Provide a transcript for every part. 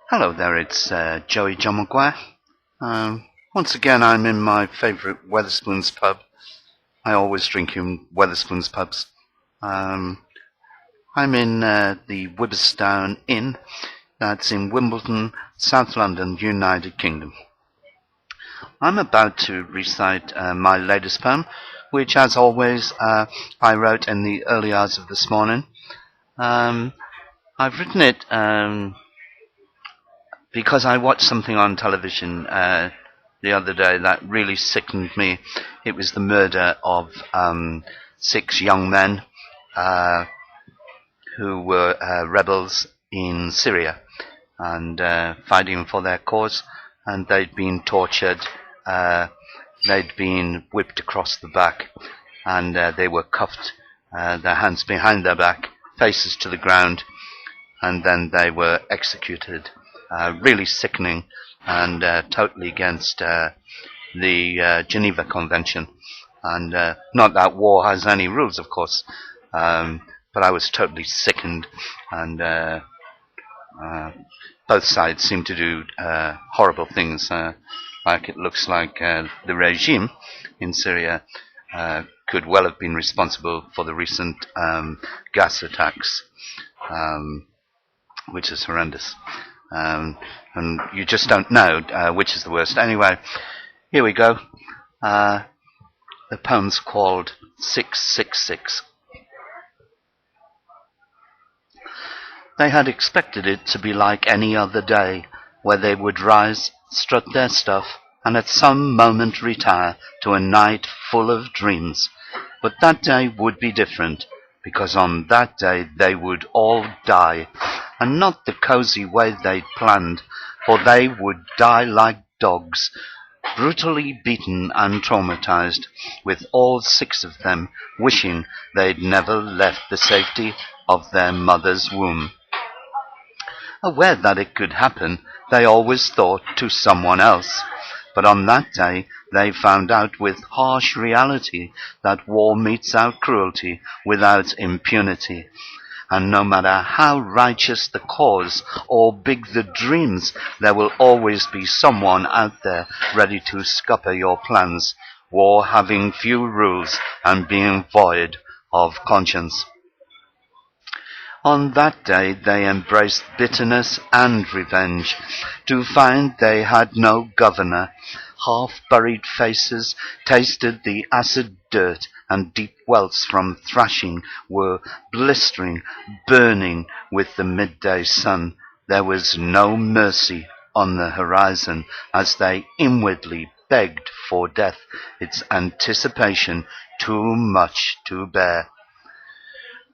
Hello there, it's Joey John Maguire. Once again, I'm in my favourite Wetherspoons pub. I always drink in Wetherspoons pubs. I'm in the Wibberstown Inn. That's in Wimbledon, South London, United Kingdom. I'm about to recite my latest poem, which, as always, I wrote in the early hours of this morning. I've written it because I watched something on television the other day that really sickened me. It was the murder of 6 young men who were rebels in Syria and fighting for their cause, and they'd been tortured, they'd been whipped across the back, and they were cuffed, their hands behind their back, faces to the ground, and then they were executed. Really sickening and totally against the Geneva Convention. And not that war has any rules, of course, but I was totally sickened, and both sides seem to do horrible things. Like it looks like the regime in Syria could well have been responsible for the recent gas attacks, which is horrendous. And you just don't know which is the worst. Anyway, here we go. The poem's called 666. They had expected it to be like any other day, where they would rise, strut their stuff, and at some moment retire to a night full of dreams. But that day would be different, because on that day they would all die, and not the cozy way they'd planned, for they would die like dogs, brutally beaten and traumatized, with all 6 of them wishing they'd never left the safety of their mother's womb. Aware that it could happen, they always thought to someone else. But on that day, they found out with harsh reality that war metes out cruelty without impunity. And no matter how righteous the cause or big the dreams, there will always be someone out there ready to scupper your plans, war having few rules and being void of conscience. On that day they embraced bitterness and revenge, to find they had no governor. Half-buried faces tasted the acid dirt, and deep welts from thrashing were blistering, burning with the midday sun. There was no mercy on the horizon as they inwardly begged for death, its anticipation too much to bear.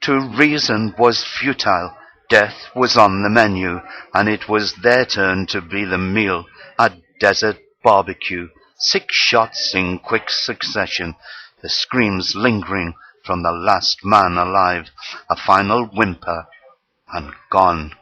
To reason was futile. Death was on the menu, and it was their turn to be the meal. A desert barbecue, 6 shots in quick succession, the screams lingering from the last man alive, a final whimper, and gone.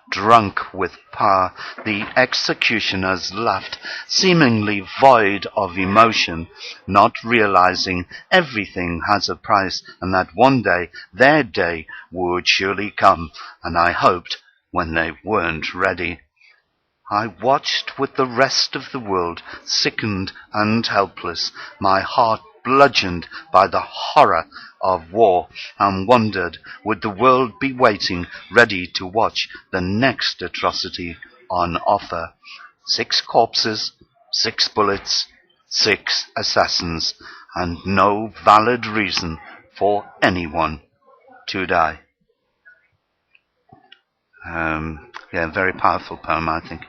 Drunk with power, the executioners laughed, seemingly void of emotion, not realizing everything has a price, and that one day their day would surely come, and I hoped when they weren't ready. I watched with the rest of the world, sickened and helpless, my heart bludgeoned by the horror of war, and wondered, would the world be waiting, ready to watch the next atrocity on offer? 6 corpses, 6 bullets, 6 assassins, and no valid reason for anyone to die. Very powerful poem, I think.